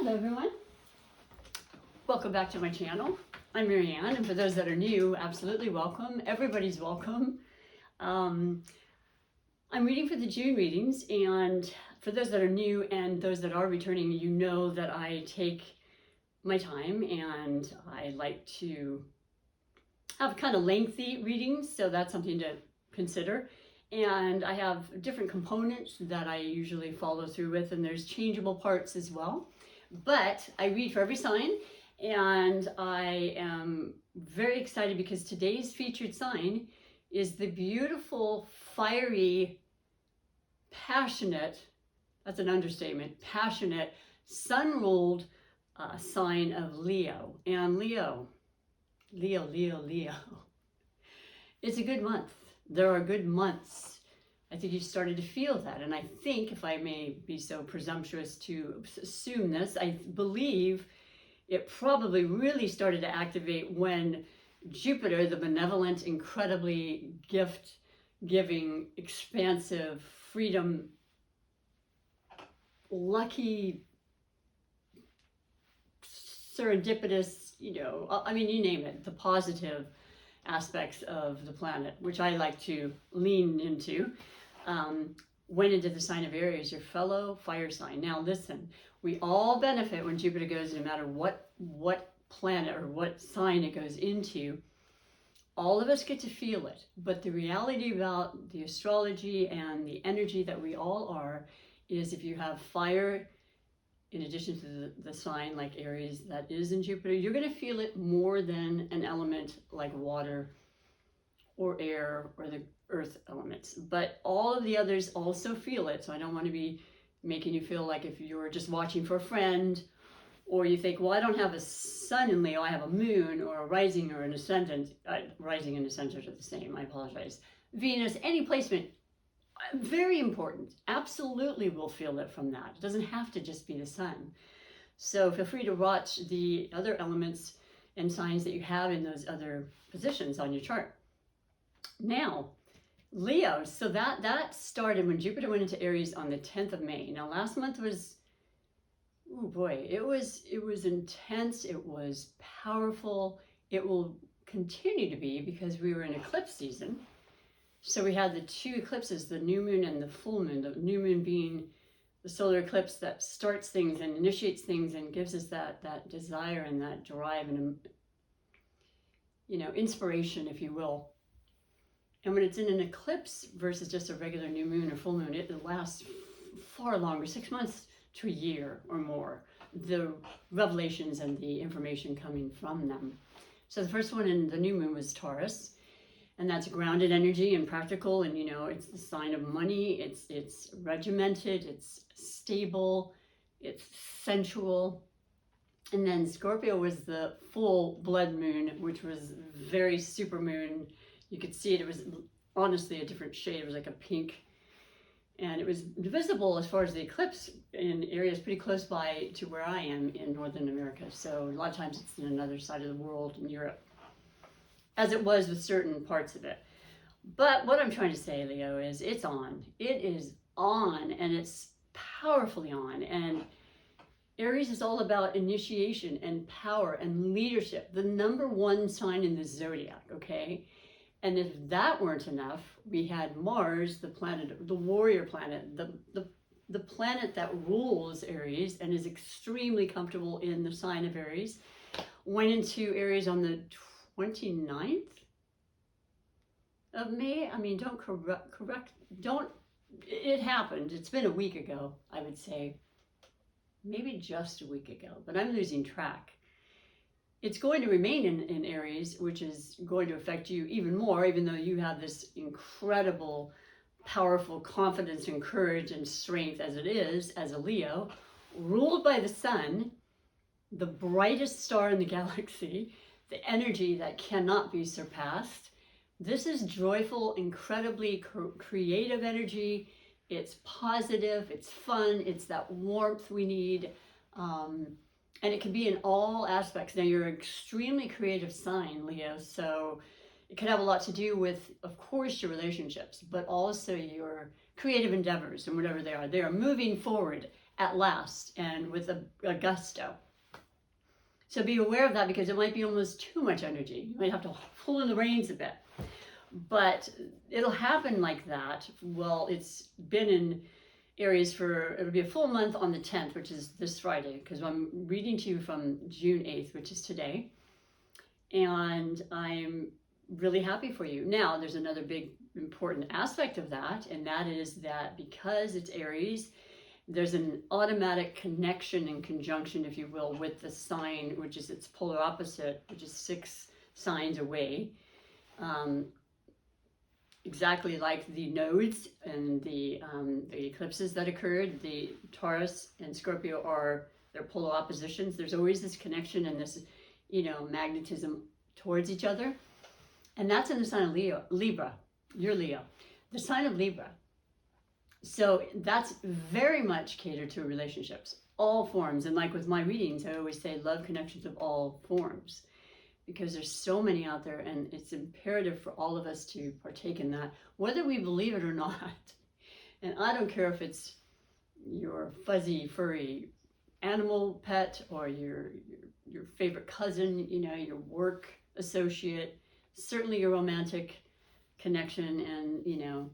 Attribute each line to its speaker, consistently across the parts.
Speaker 1: Hello everyone, welcome back to my channel. I'm Marianne, and for those that are new, absolutely welcome. Everybody's welcome. I'm reading for the June readings, and for those that are new and those that are returning, you know that I take my time and I like to have kind of lengthy readings, so that's something to consider. And I have different components that I usually follow through with, and there's changeable parts as well. But I read for every sign, and I am very excited because today's featured sign is the beautiful, fiery, passionate, that's an understatement, passionate, sun-ruled sign of Leo. And Leo, it's a good month. There are good months. I think you started to feel that, and I think, if I may be so presumptuous to assume this, I believe it probably really started to activate when Jupiter, the benevolent, incredibly gift-giving, expansive, freedom, lucky, serendipitous, I mean, you name it, the positive aspects of the planet, which I like to lean into, went into the sign of Aries, your fellow fire sign. Now listen, we all benefit when Jupiter goes, no matter what planet or what sign it goes into. All of us get to feel it, but the reality about the astrology and the energy that we all are is, if you have fire in addition to the sign like Aries that is in Jupiter, you're going to feel it more than an element like water or air or the earth elements. But all of the others also feel it, so I don't want to be making you feel like if you're just watching for a friend, or you think, well, I don't have a sun in Leo, I have a moon or a rising or an ascendant. Rising and ascendant are the same, I apologize. Venus, any placement, very important. Absolutely will feel it from that. It doesn't have to just be the sun. So feel free to watch the other elements and signs that you have in those other positions on your chart. Now, Leo, so that started when Jupiter went into Aries on the 10th of May. Now last month was, oh boy, it was intense, it was powerful. It will continue to be because we were in eclipse season. So we had the two eclipses, the new moon and the full moon. The new moon being the solar eclipse that starts things and initiates things and gives us that desire and that drive and, inspiration, if you will. And when it's in an eclipse versus just a regular new moon or full moon, it lasts far longer, 6 months to a year or more, the revelations and the information coming from them. So the first one in the new moon was Taurus. And that's grounded energy and practical, and it's the sign of money, it's regimented, it's stable, it's sensual. And then Scorpio was the full blood moon, which was very super moon. You could see it was honestly a different shade. It was like a pink, and it was visible as far as the eclipse in areas pretty close by to where I am in Northern America. So a lot of times it's in another side of the world, in Europe, as it was with certain parts of it. But what I'm trying to say, Leo, is it's on. It is on, and it's powerfully on. And Aries is all about initiation and power and leadership, the number one sign in the zodiac, okay? And if that weren't enough, we had Mars, the planet, the warrior planet, the planet that rules Aries and is extremely comfortable in the sign of Aries, went into Aries on the 29th of May. I mean, it happened. It's been a week ago, I would say. Maybe just a week ago, but I'm losing track. It's going to remain in Aries, which is going to affect you even more, even though you have this incredible, powerful confidence and courage and strength as it is, as a Leo, ruled by the sun, the brightest star in the galaxy, the energy that cannot be surpassed. This is joyful, incredibly creative energy. It's positive, it's fun, it's that warmth we need. And it can be in all aspects. Now, you're an extremely creative sign, Leo, so it could have a lot to do with, of course, your relationships, but also your creative endeavors and whatever they are. They are moving forward at last and with a gusto. So be aware of that, because it might be almost too much energy. You might have to pull in the reins a bit. But it'll happen like that. Well, it's been in Aries it'll be a full month on the 10th, which is this Friday, because I'm reading to you from June 8th, which is today. And I'm really happy for you. Now, there's another big important aspect of that, and that is that because it's Aries, there's an automatic connection and conjunction, if you will, with the sign, which is its polar opposite, which is 6 signs away. Exactly like the nodes and the eclipses that occurred, the Taurus and Scorpio are their polar oppositions. There's always this connection and this, magnetism towards each other. And that's in the sign of Libra. You're Leo. The sign of Libra. So that's very much catered to relationships, all forms. And like with my readings, I always say love connections of all forms, because there's so many out there, and it's imperative for all of us to partake in that, whether we believe it or not. And I don't care if it's your fuzzy, furry animal pet, or your favorite cousin, your work associate, certainly your romantic connection and,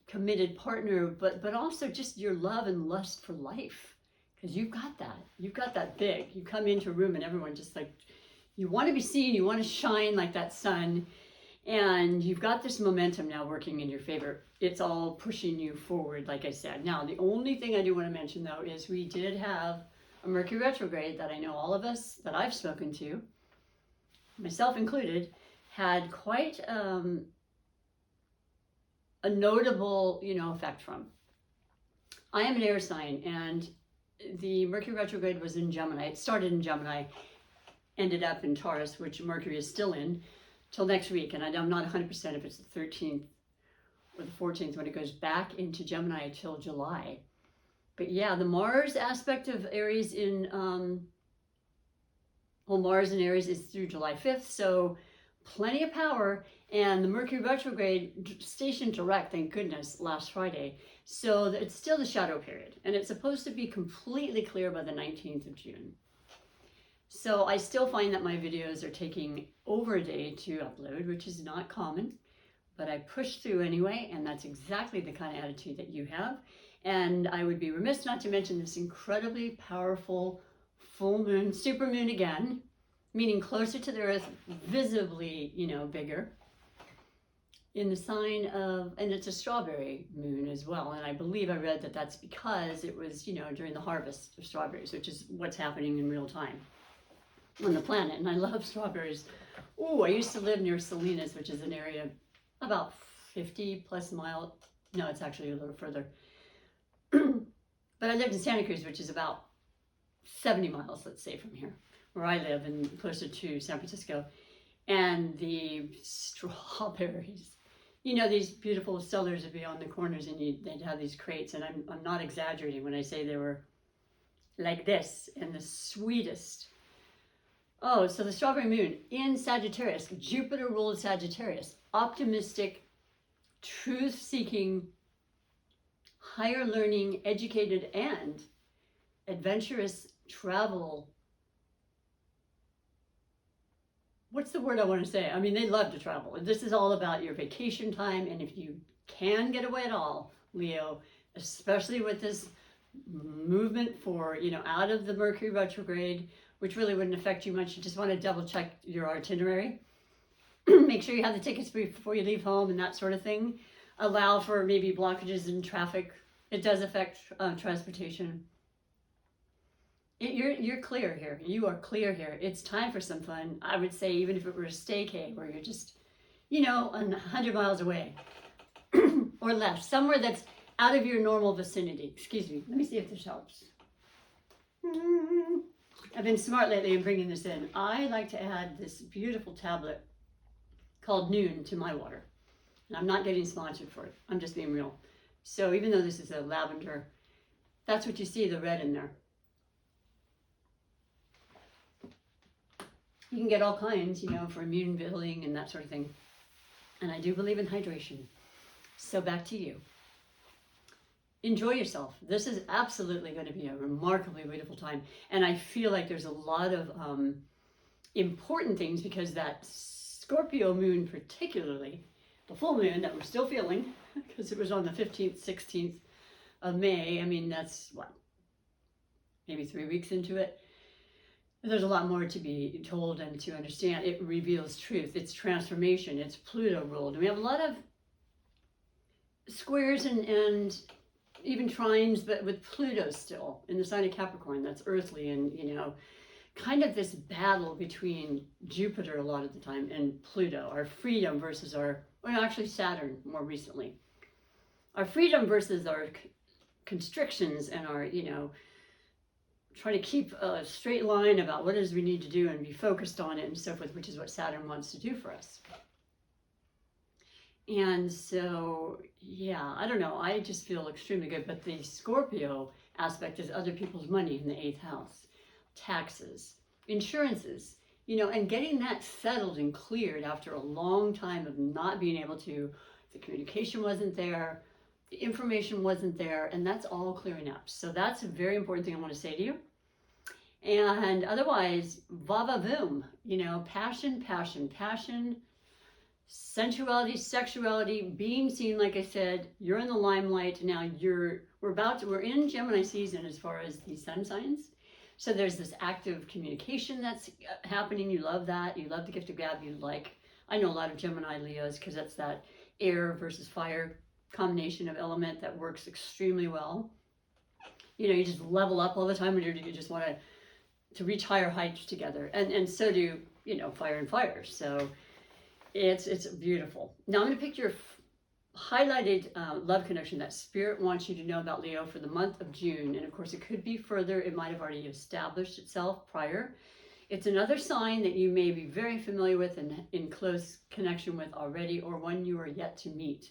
Speaker 1: committed partner, but also just your love and lust for life. Because you've got that big. You come into a room and everyone just like, you want to be seen, you want to shine like that sun, and you've got this momentum now working in your favor. It's all pushing you forward, like I said. Now, the only thing I do want to mention, though, is we did have a Mercury retrograde that I know all of us that I've spoken to, myself included, had quite a notable, effect from. I am an air sign, and the Mercury retrograde was in Gemini. It started in Gemini, ended up in Taurus, which Mercury is still in, till next week. And I'm not 100% if it's the 13th or the 14th when it goes back into Gemini till July. But yeah, the Mars aspect of Aries Mars in Aries is through July 5th, so plenty of power. And the Mercury retrograde stationed direct, thank goodness, last Friday. So it's still the shadow period, and it's supposed to be completely clear by the 19th of June. So I still find that my videos are taking over a day to upload, which is not common, but I push through anyway, and that's exactly the kind of attitude that you have. And I would be remiss not to mention this incredibly powerful full moon, super moon again, meaning closer to the Earth, visibly, bigger, in the sign of, and it's a strawberry moon as well. And I believe I read that that's because it was, during the harvest of strawberries, which is what's happening in real time on the planet. And I love strawberries. Oh, I used to live near Salinas, which is an area about 50 plus miles. No, it's actually a little further. But I lived in Santa Cruz, which is about 70 miles, let's say, from here, where I live, and closer to San Francisco. And the strawberries, these beautiful sellers would be on the corners, and they'd have these crates, and I'm not exaggerating when I say they were like this, and the sweetest. Oh, so the strawberry moon in Sagittarius, Jupiter ruled Sagittarius, optimistic, truth-seeking, higher learning, educated, and adventurous travel. What's the word I want to say? I mean, they love to travel. This is all about your vacation time. And if you can get away at all, Leo, especially with this movement for, out of the Mercury retrograde, which really wouldn't affect you much. You just want to double check your itinerary. Make sure you have the tickets before you leave home and that sort of thing. Allow for maybe blockages in traffic. It does affect transportation. You're clear here. You are clear here. It's time for some fun. I would say, even if it were a staycay where you're just, 100 miles away or less, somewhere that's out of your normal vicinity. Excuse me. Let me see if this helps. I've been smart lately in bringing this in. I like to add this beautiful tablet called Noon to my water. And I'm not getting sponsored for it. I'm just being real. So even though this is a lavender, that's what you see, the red in there. You can get all kinds, for immune building and that sort of thing. And I do believe in hydration. So back to you. enjoy yourself. This is absolutely going to be a remarkably beautiful time. And I feel like there's a lot of important things, because that Scorpio moon, particularly the full moon that we're still feeling, because it was on the 15th, 16th of May. I mean, that's what, maybe 3 weeks into it. There's a lot more to be told and to understand. It reveals truth. It's transformation. It's Pluto ruled. And we have a lot of squares and even trines, but with Pluto still in the sign of Capricorn. That's earthly, and kind of this battle between Jupiter a lot of the time and Pluto, our freedom versus actually Saturn more recently. Our freedom versus our constrictions and our, trying to keep a straight line about what it is we need to do and be focused on it and so forth, which is what Saturn wants to do for us. And so, yeah, I don't know. I just feel extremely good. But the Scorpio aspect is other people's money in the 8th house, taxes, insurances, and getting that settled and cleared after a long time of not being able to. The communication wasn't there, the information wasn't there, and that's all clearing up. So that's a very important thing I want to say to you. And otherwise, va-va-voom, passion, passion, passion, sensuality, sexuality, being seen. Like I said, you're in the limelight now. We're in Gemini season as far as the sun signs. So there's this active communication that's happening. You love that. You love the gift of gab. I know a lot of Gemini Leos, because that's that air versus fire combination of element that works extremely well. You just level up all the time, and you just want to reach higher heights together. And so do, fire and fire. So it's beautiful. Now I'm going to pick your highlighted love connection that Spirit wants you to know about Leo for the month of June. And of course, it could be further. It might have already established itself prior. It's another sign that you may be very familiar with and in close connection with already, or one you are yet to meet.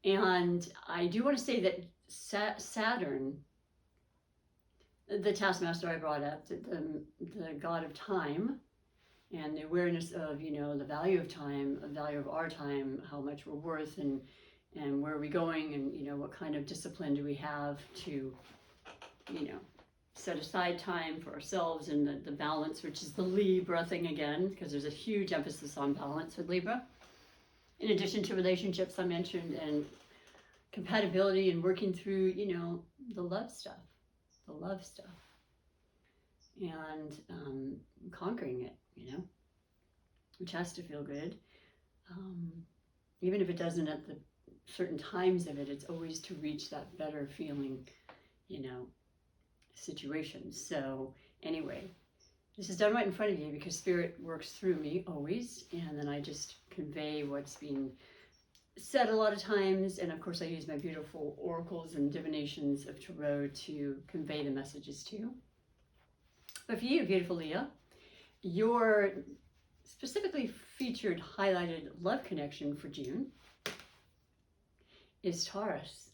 Speaker 1: And I do want to say that Saturn, the taskmaster I brought up, the god of time, and the awareness of, the value of time, the value of our time, how much we're worth, and where are we going, and, what kind of discipline do we have to, set aside time for ourselves, and the balance, which is the Libra thing again, because there's a huge emphasis on balance with Libra. In addition to relationships I mentioned, and compatibility, and working through, the love stuff, and conquering it, which has to feel good. Even if it doesn't at the certain times of it, it's always to reach that better feeling, situation. So anyway, this is done right in front of you because Spirit works through me always, and then I just convey what's being said a lot of times, and of course I use my beautiful oracles and divinations of Tarot to convey the messages to you. But for you, beautiful Leo, your specifically featured highlighted love connection for June is Taurus.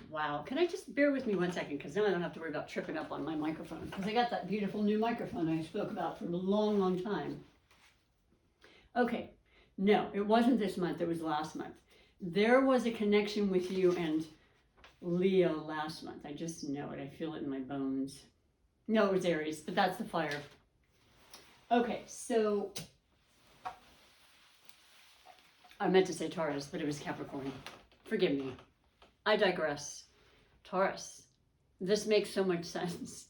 Speaker 1: Wow. Can I just bear with me 1 second, because now I don't have to worry about tripping up on my microphone, because I got that beautiful new microphone I spoke about for a long, long time. Okay. No, it wasn't this month. It was last month. There was a connection with you and Leo last month. I just know it. I feel it in my bones. No, it was Aries, but that's the fire. Okay, so I meant to say Taurus, but it was Capricorn. Forgive me. I digress. Taurus. This makes so much sense.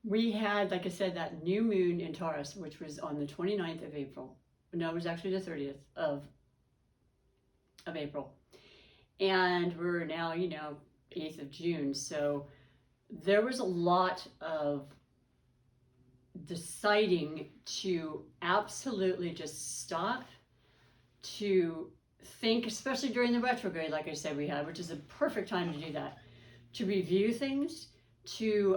Speaker 1: We had, like I said, that new moon in Taurus, which was on the 29th of April. No, it was actually the 30th of April. And we're now, 8th of June. So there was a lot of deciding to absolutely just stop, to think, especially during the retrograde, like I said, we had, which is a perfect time to do that, to review things, to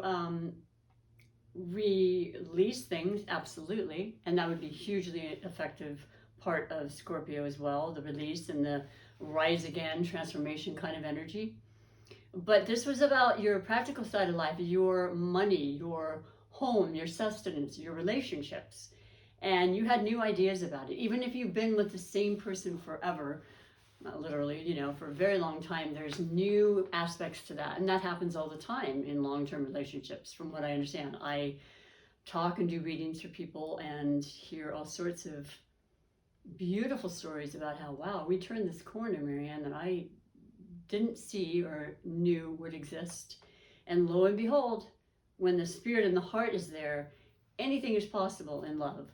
Speaker 1: release things, absolutely, and that would be hugely effective part of Scorpio as well, the release and the rise again, transformation kind of energy. But this was about your practical side of life, your money, your home, your sustenance, your relationships, and you had new ideas about it. Even if you've been with the same person forever, not literally, you know, for a very long time, there's new aspects to that. And that happens all the time in long-term relationships, from what I understand. I talk and do readings for people and hear all sorts of beautiful stories about how, wow, we turned this corner, Marianne, that I didn't see or knew would exist. And lo and behold, when the spirit and the heart is there, anything is possible in love.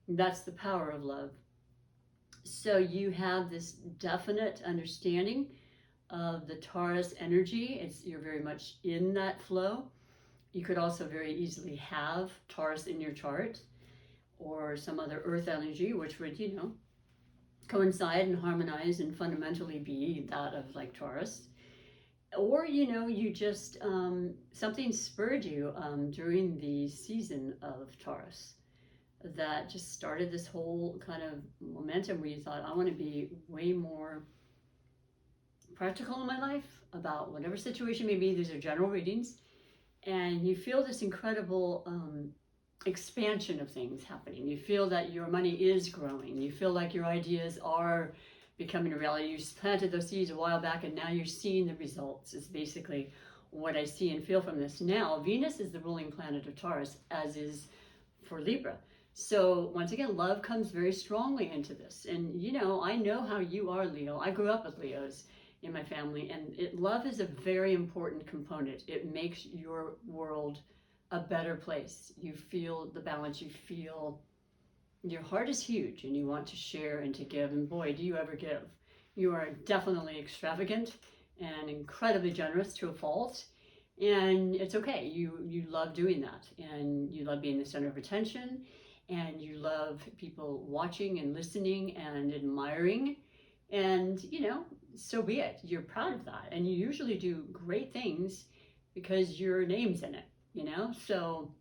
Speaker 1: That's the power of love. So you have this definite understanding of the Taurus energy. You're very much in that flow. You could also very easily have Taurus in your chart, or some other earth energy, which would, you know, coincide and harmonize and fundamentally be that of like Taurus. Or, you know, you just, something spurred you during the season of Taurus that just started this whole kind of momentum where you thought, I want to be way more practical in my life about whatever situation may be. These are general readings. And you feel this incredible expansion of things happening. You feel that your money is growing. You feel like your ideas are becoming a reality. You planted those seeds a while back and now you're seeing the results, is basically what I see and feel from this. Now, Venus is the ruling planet of Taurus, as is for Libra. So once again, love comes very strongly into this. And you know, I know how you are, Leo. I grew up with Leos in my family, and love is a very important component. It makes your world a better place. You feel the balance. You feel your heart is huge and you want to share and to give, and boy, do you ever give. You are definitely extravagant and incredibly generous to a fault, and it's okay. You love doing that, and you love being the center of attention, and you love people watching and listening and admiring, and you know, so be it. You're proud of that, and you usually do great things because your name's in it, you know. So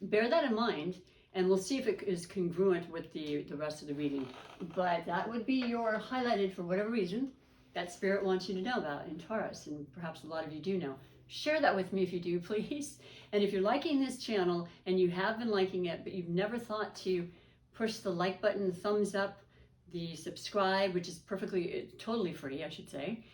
Speaker 1: bear that in mind, and we'll see if it is congruent with the rest of the reading. But that would be your highlighted, for whatever reason, that spirit wants you to know about in Taurus, and perhaps a lot of you do know. Share that with me if you do, please. And if you're liking this channel, and you have been liking it, but you've never thought to push the like button, the thumbs up, the subscribe, which is totally free, I should say,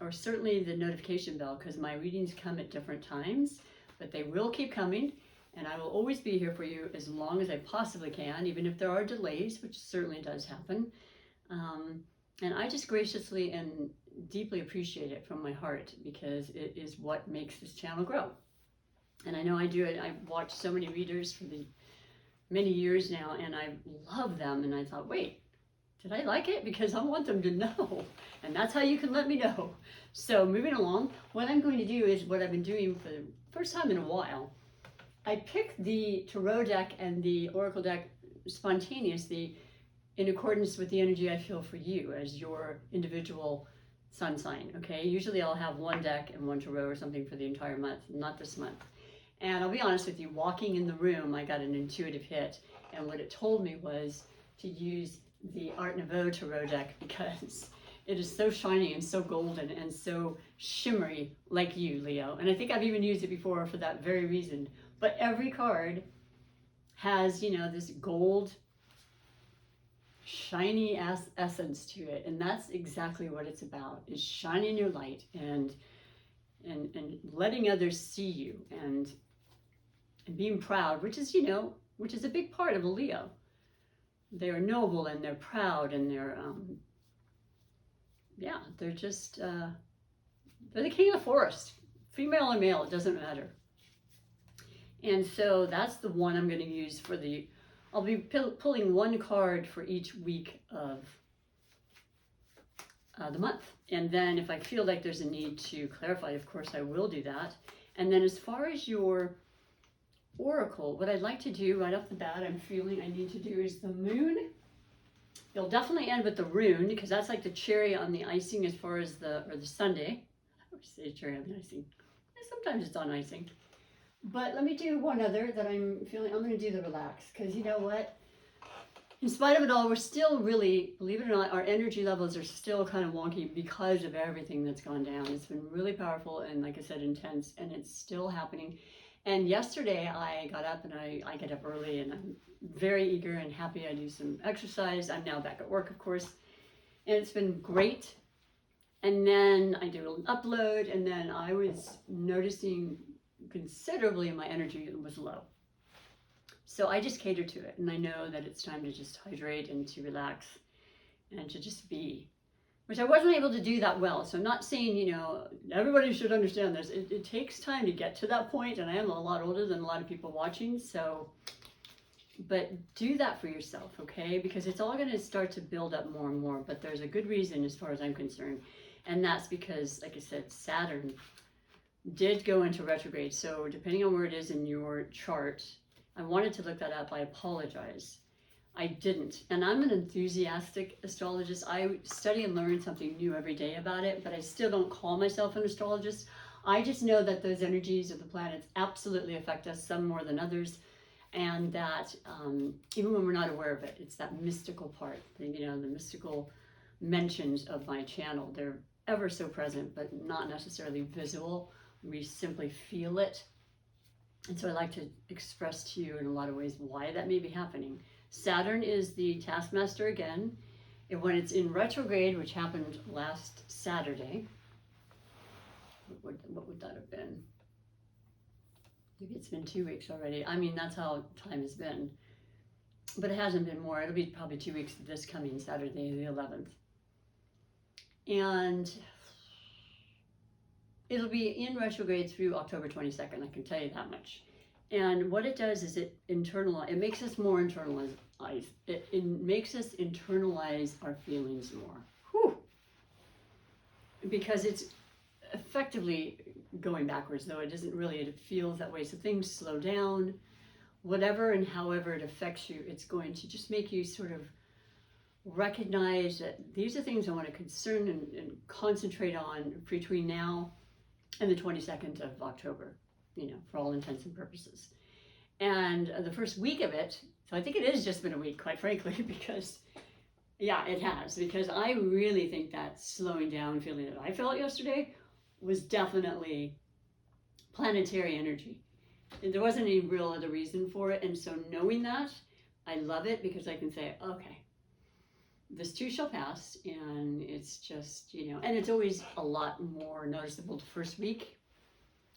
Speaker 1: or certainly the notification bell, because my readings come at different times, but they will keep coming. And I will always be here for you as long as I possibly can, even if there are delays, which certainly does happen. And I just graciously and deeply appreciate it from my heart, because it is what makes this channel grow. And I know I do it. I've watched so many readers for the many years now, and I love them. And I thought, wait, did I like it? Because I want them to know. And that's how you can let me know. So moving along, what I'm going to do is what I've been doing for the first time in a while. I picked the Tarot deck and the Oracle deck spontaneously in accordance with the energy I feel for you as your individual sun sign, okay? Usually I'll have one deck and one Tarot or something for the entire month, not this month. And I'll be honest with you, walking in the room, I got an intuitive hit, and what it told me was to use the Art Nouveau Tarot deck because it is so shiny and so golden and so shimmery, like you, Leo. And I think I've even used it before for that very reason. But every card has, you know, this gold, shiny essence to it. And that's exactly what it's about, is shining your light and letting others see you and being proud, which is, you know, which is a big part of a Leo. They are noble and they're proud and they're, yeah, they're just, they're the king of the forest. Female or male, it doesn't matter. And so that's the one I'm going to use for the, I'll be pulling one card for each week of the month. And then if I feel like there's a need to clarify, of course I will do that. And then as far as your oracle, what I'd like to do right off the bat, I'm feeling I need to do is the moon. You'll definitely end with the rune, because that's like the cherry on the icing as far as the sundae. I always say cherry on the icing. Sometimes it's on icing. But let me do one other that I'm feeling. I'm going to do the relax, because you know what? In spite of it all, we're still really, believe it or not, our energy levels are still kind of wonky because of everything that's gone down. It's been really powerful and, like I said, intense, and it's still happening. And yesterday I got up, and I get up early, and I'm very eager and happy. I do some exercise. I'm now back at work, of course. and it's been great. And then I did an upload, and then I was noticing considerably my energy was low. So I just cater to it, and I know that it's time to just hydrate and to relax and to just be, which I wasn't able to do that well. So I'm not saying, you know, everybody should understand this. It takes time to get to that point, and I am a lot older than a lot of people watching, so, but do that for yourself, okay? Because it's all going to start to build up more and more, but there's a good reason as far as I'm concerned, and that's because, like I said, Saturn did go into retrograde. So depending on where it is in your chart, I wanted to look that up. I apologize. I didn't. And I'm an enthusiastic astrologist. I study and learn something new every day about it, but I still don't call myself an astrologist. I just know that those energies of the planets absolutely affect us, some more than others. And that even when we're not aware of it, it's that mystical part, you know, the mystical mentions of my channel. They're ever so present, but not necessarily visible. We simply feel it. And so I like to express to you in a lot of ways why that may be happening. Saturn is the taskmaster again. And when it's in retrograde, which happened last Saturday, what would that have been? Maybe it's been 2 weeks already. I mean, that's how time has been. But it hasn't been more. It'll be probably 2 weeks this coming Saturday, the 11th. And it'll be in retrograde through October 22nd, I can tell you that much. And what it does is it makes us more internalized. It makes us internalize our feelings more. Whew. Because it's effectively going backwards, though it isn't really, it feels that way. So things slow down, whatever and however it affects you, it's going to just make you sort of recognize that these are things I want to concern and concentrate on between now and the 22nd of October, you know, for all intents and purposes. And the first week of it, so I think it has just been a week, quite frankly, because, yeah, it has, because I really think that slowing down feeling that I felt yesterday was definitely planetary energy. And there wasn't any real other reason for it. And so knowing that, I love it because I can say, okay, this too shall pass, and it's just, you know, and it's always a lot more noticeable the first week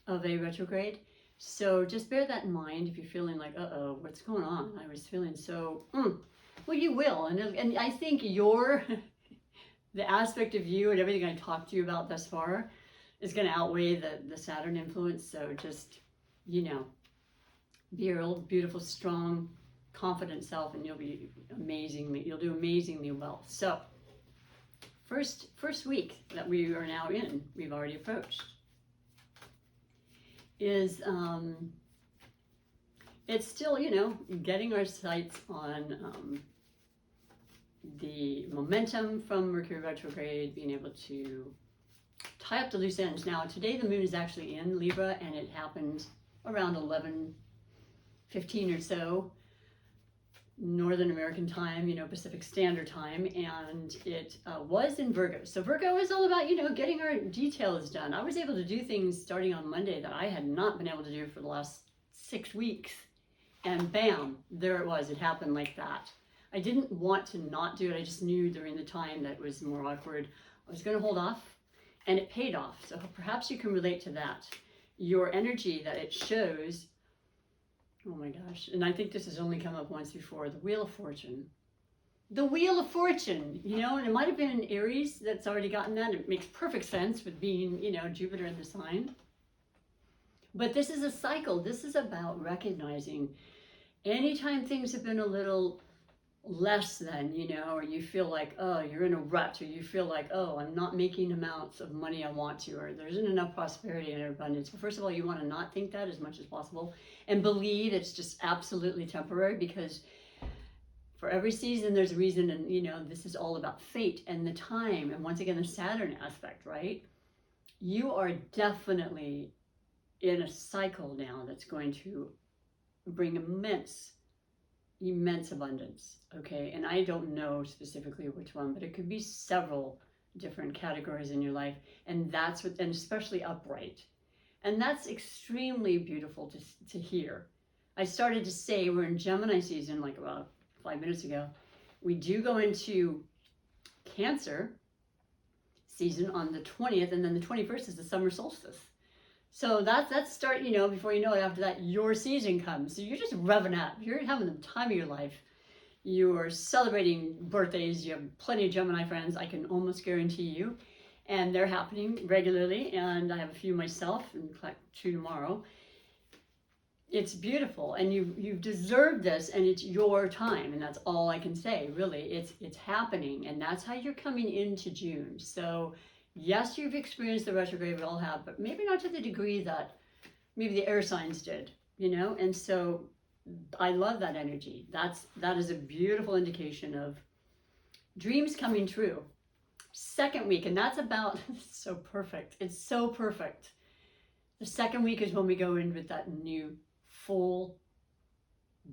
Speaker 1: of a retrograde. So just bear that in mind if you're feeling like, uh-oh, what's going on? I was feeling so, well, you will. And I think the aspect of you and everything I talked to you about thus far is going to outweigh the Saturn influence. So just, you know, be your old, beautiful, strong, confident self, and you'll do amazingly well. So first week that we are now in, we've already approached, is it's still, you know, getting our sights on the momentum from Mercury retrograde, being able to tie up the loose ends. Now today the moon is actually in Libra, and it happened around 11:15 or so Northern American time, you know, Pacific Standard Time, and it was in Virgo. So Virgo is all about, you know, getting our details done. I was able to do things starting on Monday that I had not been able to do for the last 6 weeks, and bam, there it was. It happened like that. I didn't want to not do it. I just knew during the time that it was more awkward. I was going to hold off, and it paid off. So perhaps you can relate to that. Your energy that it shows. Oh my gosh. And I think this has only come up once before. The Wheel of Fortune. The Wheel of Fortune, you know, and it might have been in Aries that's already gotten that. It makes perfect sense with being, you know, Jupiter in the sign. But this is a cycle. This is about recognizing anytime things have been a little less than, you know, or you feel like, oh, you're in a rut, or you feel like, oh, I'm not making amounts of money I want to, or there isn't enough prosperity and abundance. Well, first of all, you want to not think that as much as possible and believe it's just absolutely temporary, because for every season there's a reason, and, you know, this is all about fate and the time, and once again, the Saturn aspect, right? You are definitely in a cycle now that's going to bring immense abundance, okay? And I don't know specifically which one, but it could be several different categories in your life, and that's what, and especially upright, and that's extremely beautiful to hear. I started to say we're in Gemini season like about 5 minutes ago. We do go into Cancer season on the 20th, and then the 21st is the summer solstice. So that's start, you know, before you know it, after that, your season comes. So you're just revving up. You're having the time of your life. You're celebrating birthdays. You have plenty of Gemini friends, I can almost guarantee you. And they're happening regularly. And I have a few myself, in fact, 2 tomorrow. It's beautiful, and you deserve this, and it's your time, and that's all I can say, really. It's happening, and that's how you're coming into June. So yes, you've experienced the retrograde, we all have, but maybe not to the degree that maybe the air signs did, you know. And so I love that energy. That is a beautiful indication of dreams coming true. Second week, and that's about so perfect. It's so perfect. The second week is when we go in with that new full,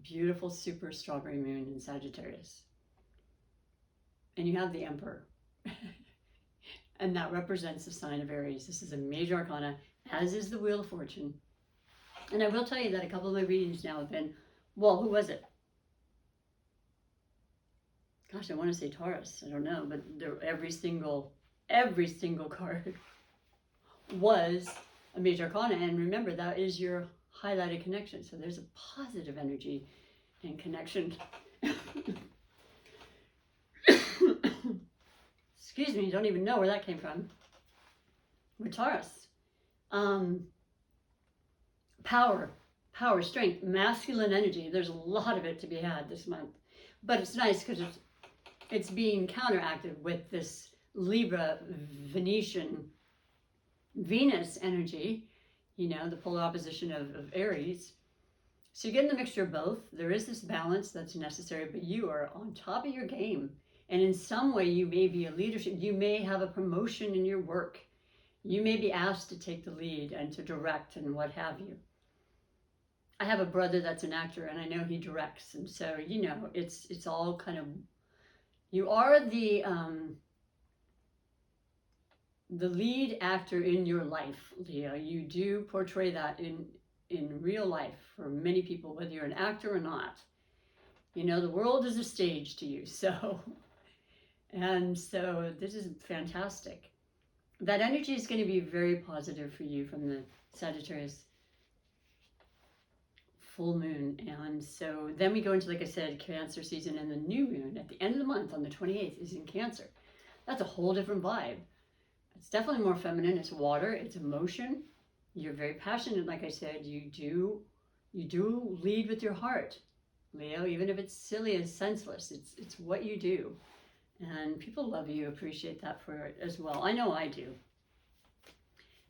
Speaker 1: beautiful, super strawberry moon in Sagittarius. And you have the Emperor. And that represents the sign of Aries. This is a major arcana, as is the Wheel of Fortune. And I will tell you that a couple of my readings now have been, well, who was it? Gosh, I want to say Taurus. I don't know, but every single card was a major arcana. And remember, that is your highlighted connection. So there's a positive energy and connection. Excuse me, don't even know where that came from. With Taurus. Power, strength, masculine energy. There's a lot of it to be had this month. But it's nice because it's being counteracted with this Libra, Venetian, Venus energy, you know, the polar opposition of Aries. So you're getting the mixture of both. There is this balance that's necessary, but you are on top of your game. And in some way, you may be a leadership. You may have a promotion in your work. You may be asked to take the lead and to direct and what have you. I have a brother that's an actor, and I know he directs. And so, you know, it's all kind of, you are the lead actor in your life, Leo. You do portray that in real life for many people, whether you're an actor or not. You know, the world is a stage to you. So, and so this is fantastic. That energy is going to be very positive for you from the Sagittarius full moon. And so then we go into, like I said, Cancer season, and the new moon at the end of the month on the 28th is in Cancer. That's a whole different vibe. It's definitely more feminine. It's water, it's emotion. You're very passionate, like I said. You do lead with your heart, Leo, even if it's silly and senseless. It's what you do. And people love you, appreciate that for it as well. I know I do.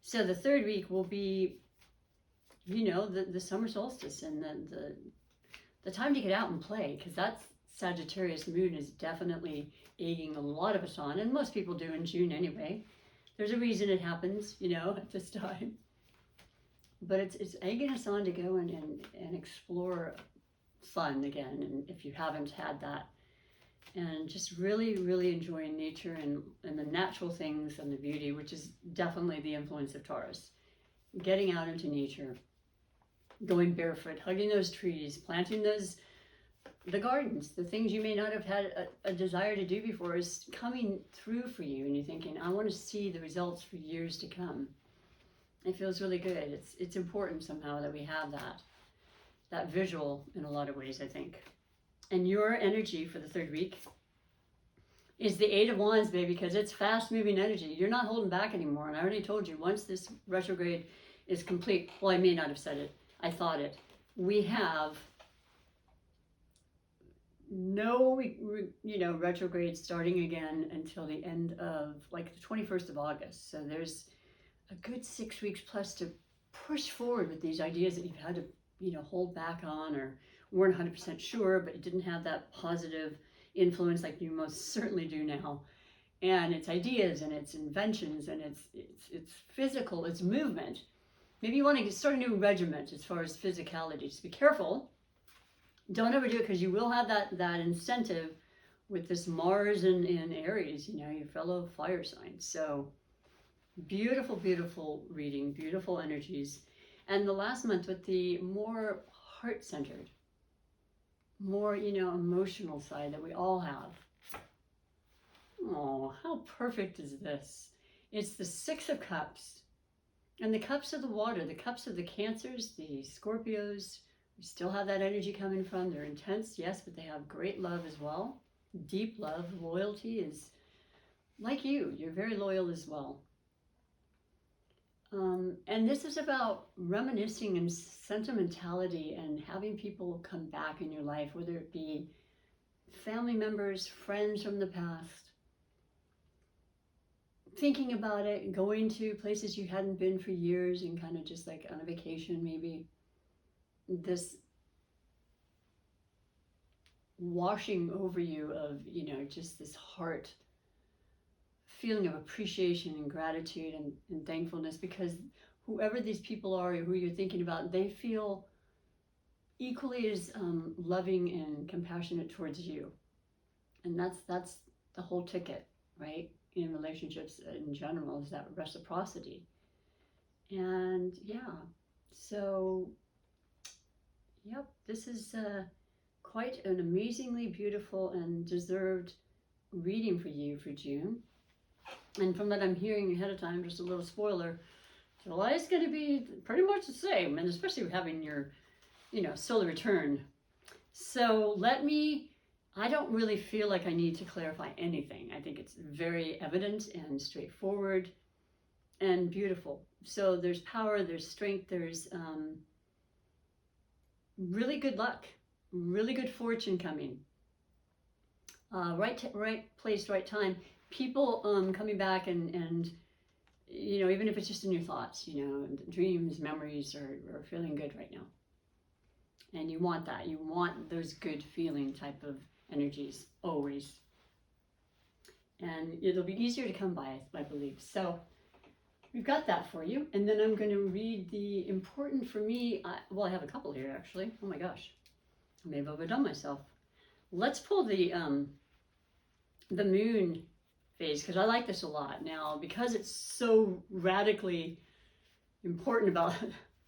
Speaker 1: So the third week will be, you know, the summer solstice and the time to get out and play, because that Sagittarius moon is definitely egging a lot of us on, and most people do in June anyway. There's a reason it happens, you know, at this time. But it's egging us on to go and explore fun again, and if you haven't had that. And just really, really enjoying nature and the natural things and the beauty, which is definitely the influence of Taurus. Getting out into nature, going barefoot, hugging those trees, planting the gardens, the things you may not have had a desire to do before is coming through for you, and you're thinking, I want to see the results for years to come. It feels really good. It's important somehow that we have that visual in a lot of ways, I think. And your energy for the third week is the Eight of Wands, baby, because it's fast-moving energy. You're not holding back anymore. And I already told you, once this retrograde is complete, well, I may not have said it. I thought it. We have no, retrograde starting again until the end of, like, the 21st of August. So there's a good 6 weeks plus to push forward with these ideas that you've had to, hold back on or weren't 100% sure, but you didn't have that positive influence like you most certainly do now. And it's ideas and it's inventions and it's physical, it's movement. Maybe you want to start a new regiment as far as physicality. Just be careful. Don't overdo it, because you will have that incentive with this Mars in Aries, your fellow fire sign. So beautiful, beautiful reading, beautiful energies. And the last month with the more heart-centered, more, emotional side that we all have. Oh, how perfect is this? It's the Six of Cups. And the cups of the water, the cups of the Cancers, the Scorpios, we still have that energy coming from. They're intense, yes, but they have great love as well. Deep love. Loyalty is like you. You're very loyal as well. And this is about reminiscing and sentimentality and having people come back in your life, whether it be family members, friends from the past. Thinking about it, going to places you hadn't been for years and kind of just like on a vacation maybe. This washing over you of, just this heart feeling of appreciation and gratitude and thankfulness, because whoever these people are who you're thinking about, they feel equally as loving and compassionate towards you. And that's the whole ticket, right? In relationships in general, is that reciprocity. And yeah, so yep, this is quite an amazingly beautiful and deserved reading for you for June. And from what I'm hearing ahead of time, just a little spoiler, July is going to be pretty much the same, and especially having your, solar return. So I don't really feel like I need to clarify anything. I think it's very evident and straightforward and beautiful. So there's power, there's strength, there's really good luck, really good fortune coming. Right place, right time. People coming back and even if it's just in your thoughts, dreams, memories are feeling good right now. And you want that. You want those good feeling type of energies always. And it'll be easier to come by, I believe. So we've got that for you. And then I'm going to read the important for me. I have a couple here actually. Oh my gosh. I may have overdone myself. Let's pull the moon phase, because I like this a lot. Now, because it's so radically important about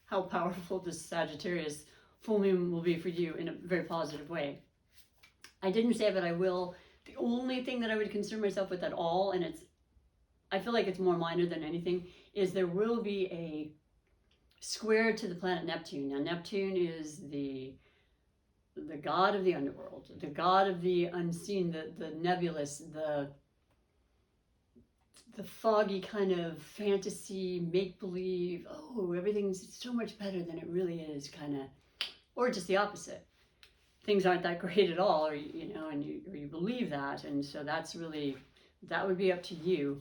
Speaker 1: how powerful this Sagittarius full moon will be for you in a very positive way. I didn't say, but I will. The only thing that I would concern myself with at all, and I feel like it's more minor than anything, is there will be a square to the planet Neptune. Now, Neptune is the god of the underworld, the god of the unseen, the nebulous, the foggy kind of fantasy, make-believe, oh, everything's so much better than it really is kind of, or just the opposite. Things aren't that great at all, or you believe that, and so that would be up to you.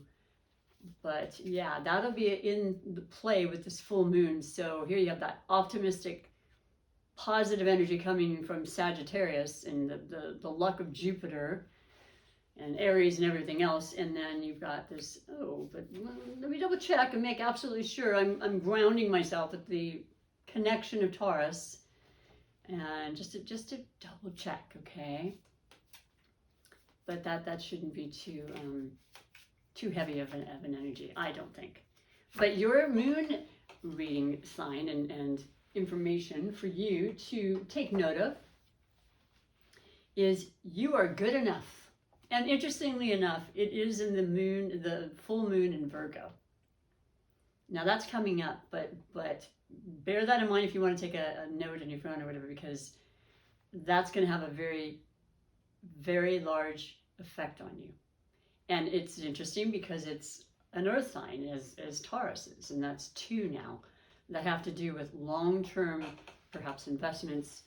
Speaker 1: But yeah, that'll be in the play with this full moon. So here you have that optimistic, positive energy coming from Sagittarius and the luck of Jupiter and Aries and everything else. And then you've got this, but let me double check and make absolutely sure I'm grounding myself at the connection of Taurus. And just to double check, okay? But that shouldn't be too heavy of an energy, I don't think. But your moon reading sign and information for you to take note of is you are good enough. And interestingly enough, it is in the full moon in Virgo. Now that's coming up, but bear that in mind if you want to take a note in your phone or whatever, because that's going to have a very, very large effect on you. And it's interesting because it's an earth sign as Taurus is, and that's 2 now that have to do with long-term, perhaps investments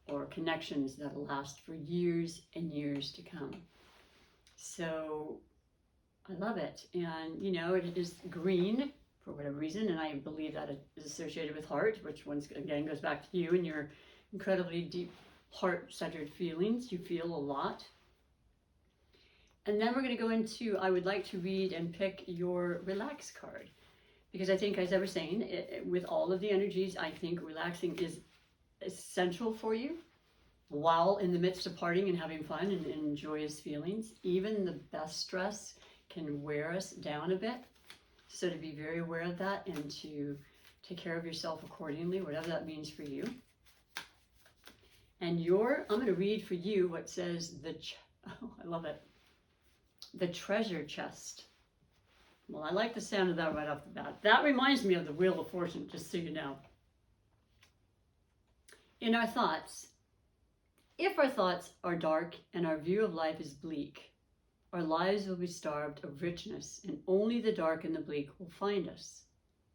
Speaker 1: or connections that'll last for years and years to come. So I love it. And, it is green for whatever reason, and I believe that it is associated with heart, which once again goes back to you and your incredibly deep heart-centered feelings. You feel a lot. And then we're going to go into, I would like to read and pick your relax card, because I think, as I was saying, with all of the energies, I think relaxing is essential for you while in the midst of partying and having fun and joyous feelings. Even the best stress can wear us down a bit. So to be very aware of that and to take care of yourself accordingly, whatever that means for you. And I'm going to read for you what says I love it. the treasure chest. Well, I like the sound of that right off the bat. That reminds me of the Wheel of Fortune, just so you know. In our thoughts, if our thoughts are dark and our view of life is bleak, our lives will be starved of richness, and only the dark and the bleak will find us.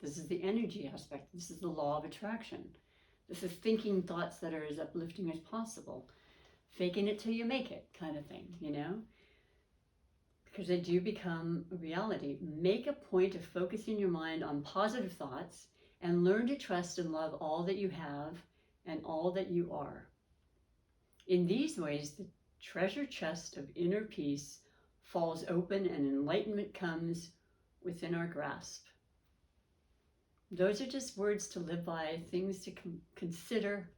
Speaker 1: This is the energy aspect. This is the law of attraction. This is thinking thoughts that are as uplifting as possible. Faking it till you make it kind of thing, you know? Because they do become a reality. Make a point of focusing your mind on positive thoughts and learn to trust and love all that you have and all that you are. In these ways, the treasure chest of inner peace falls open and enlightenment comes within our grasp. Those are just words to live by, things to consider,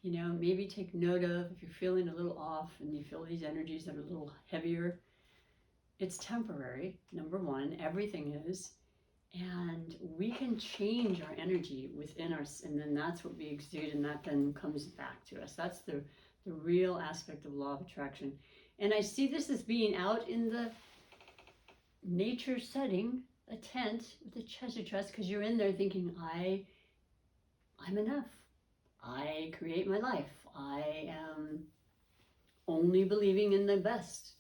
Speaker 1: you know, maybe take note of if you're feeling a little off and you feel these energies that are a little heavier. It's temporary, number one, everything is, and we can change our energy within us, and then that's what we exude, and that then comes back to us. That's the real aspect of law of attraction. And I see this as being out in the nature setting, a tent with a treasure chest, because you're in there thinking, I'm enough. I create my life. I am only believing in the best.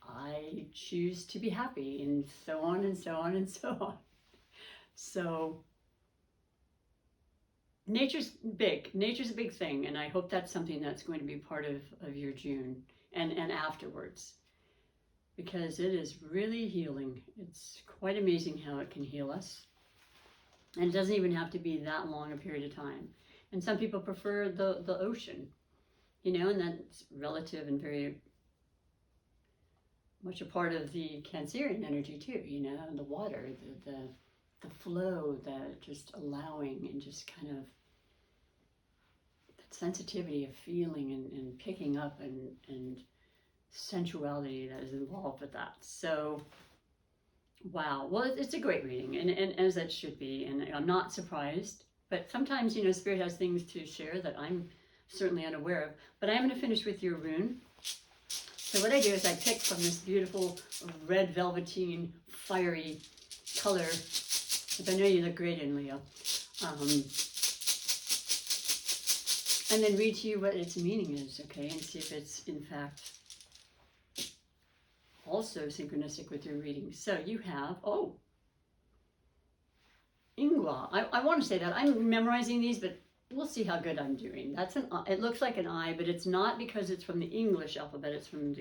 Speaker 1: I choose to be happy, and so on and so on and so on. So nature's big. Nature's a big thing, and I hope that's something that's going to be part of your June and afterwards. Because it is really healing. It's quite amazing how it can heal us. And it doesn't even have to be that long a period of time. And some people prefer the ocean, you know, and that's relative and very much a part of the Cancerian energy too, you know, the water, the flow, the just allowing and just kind of that sensitivity of feeling and picking up and sensuality that is involved with that. So, wow. Well, it's a great reading, and as it should be, and I'm not surprised. But sometimes, you know, Spirit has things to share that I'm certainly unaware of. But I'm going to finish with your rune. So what I do is I pick from this beautiful red velveteen, fiery color, which I know you look great in, Leo. And then read to you what its meaning is, okay, and see if it's in fact also synchronistic with your reading. So you have, Ingwa. I want to say that. I'm memorizing these, but we'll see how good I'm doing. That's it looks like an I, but it's not because it's from the English alphabet. It's from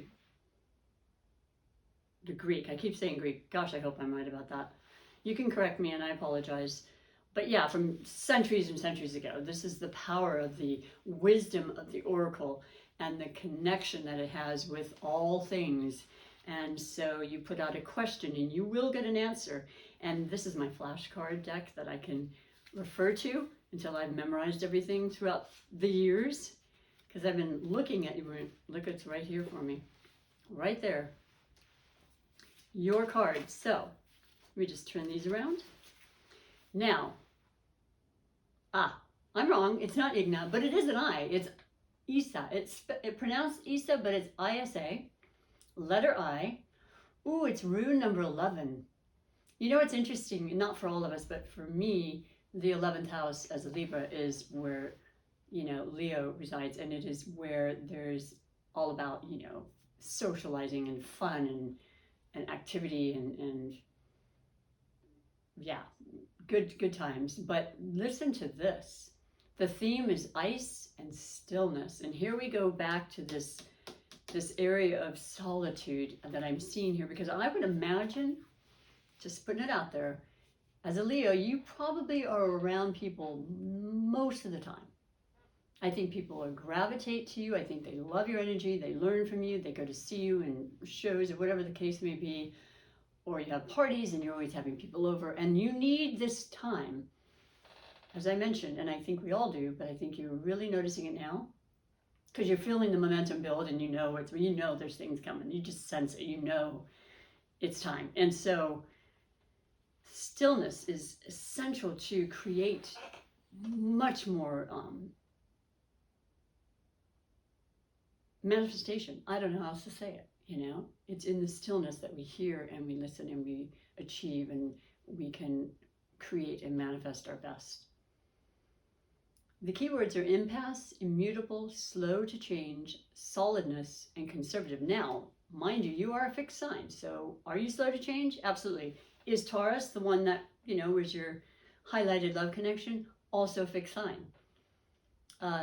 Speaker 1: the Greek. I keep saying Greek. Gosh, I hope I'm right about that. You can correct me, and I apologize. But yeah, from centuries and centuries ago, this is the power of the wisdom of the oracle and the connection that it has with all things. And so you put out a question and you will get an answer. And this is my flashcard deck that I can refer to until I've memorized everything throughout the years. Because I've been looking at you. Look, it's right here for me. Right there. Your cards. So, let me just turn these around. Now, I'm wrong. It's not Igna, but it is an I. It's Isa. It's pronounced Isa, but it's ISA. Letter I. Ooh, it's rune number 11. You know, it's interesting, not for all of us, but for me, the 11th house as a Libra is where, you know, Leo resides, and it is where there's all about, you know, socializing and fun and activity and yeah, good times. But listen to this. The theme is ice and stillness. And here we go back to this area of solitude that I'm seeing here, because I would imagine, just putting it out there, as a Leo, you probably are around people most of the time. I think people will gravitate to you. I think they love your energy. They learn from you. They go to see you in shows or whatever the case may be. Or you have parties and you're always having people over. And you need this time, as I mentioned, and I think we all do, but I think you're really noticing it now. Because you're feeling the momentum build, and you know there's things coming. You just sense it. You know it's time. And so stillness is essential to create much more manifestation. I don't know how else to say it. It's in the stillness that we hear and we listen and we achieve and we can create and manifest our best. The keywords are impasse, immutable, slow to change, solidness, and conservative. Now, mind you, you are a fixed sign. So are you slow to change? Absolutely. Is Taurus the one that, was your highlighted love connection? Also fixed sign.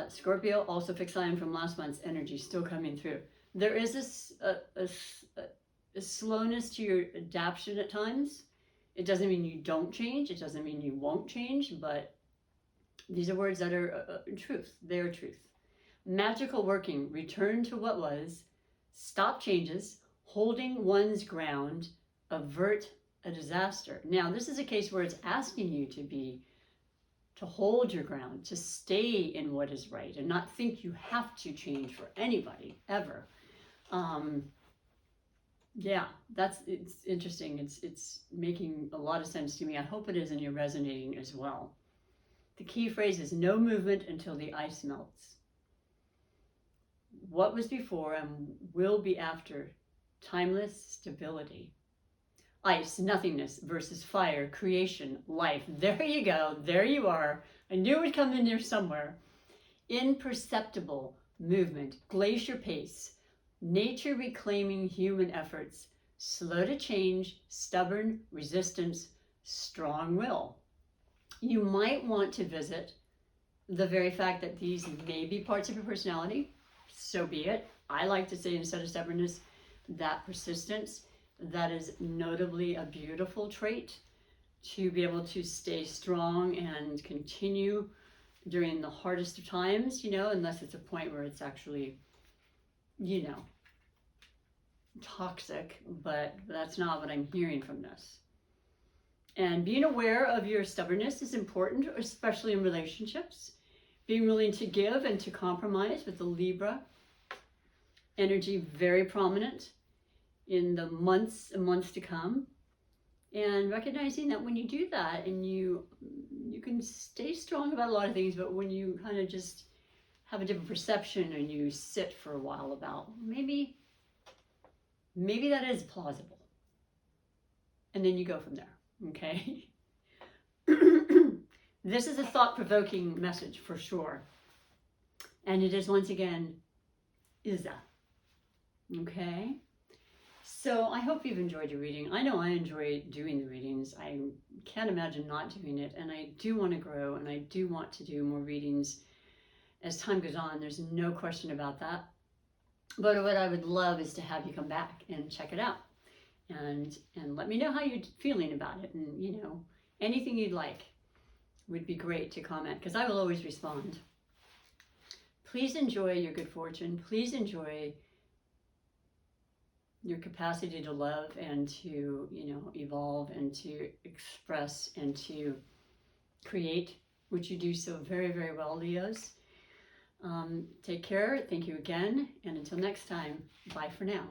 Speaker 1: Scorpio, also fixed sign from last month's energy, still coming through. There is a slowness to your adaptation at times. It doesn't mean you don't change. It doesn't mean you won't change, but these are words that are truth. They are truth. Magical working, return to what was, stop changes, holding one's ground, avert a disaster. Now, this is a case where it's asking you to hold your ground, to stay in what is right, and not think you have to change for anybody, ever. It's interesting. It's making a lot of sense to me. I hope it is, and you're resonating as well. The key phrase is no movement until the ice melts. What was before and will be after, timeless stability. Ice, nothingness versus fire, creation, life. There you go. There you are. I knew it would come in there somewhere. Imperceptible movement, glacier pace, nature reclaiming human efforts, slow to change, stubborn resistance, strong will. You might want to visit the very fact that these may be parts of your personality. So be it. I like to say, instead of stubbornness, that persistence. That is notably a beautiful trait, to be able to stay strong and continue during the hardest of times, unless it's a point where it's actually, toxic, but that's not what I'm hearing from this. And being aware of your stubbornness is important, especially in relationships. Being willing to give and to compromise with the Libra energy, very prominent in the months and months to come. And recognizing that when you do that, and you can stay strong about a lot of things, but when you kind of just have a different perception and you sit for a while about, maybe that is plausible. And then you go from there, okay? This is a thought-provoking message for sure. And it is, once again, Iza. Okay? So I hope you've enjoyed your reading. I know I enjoy doing the readings. I can't imagine not doing it. And I do want to grow, and I do want to do more readings as time goes on. There's no question about that. But what I would love is to have you come back and check it out. And let me know how you're feeling about it. And, anything you'd like would be great to comment, because I will always respond. Please enjoy your good fortune. Please enjoy your capacity to love and to, evolve and to express and to create, which you do so very, very well, Leos. Take care. Thank you again. And until next time, bye for now.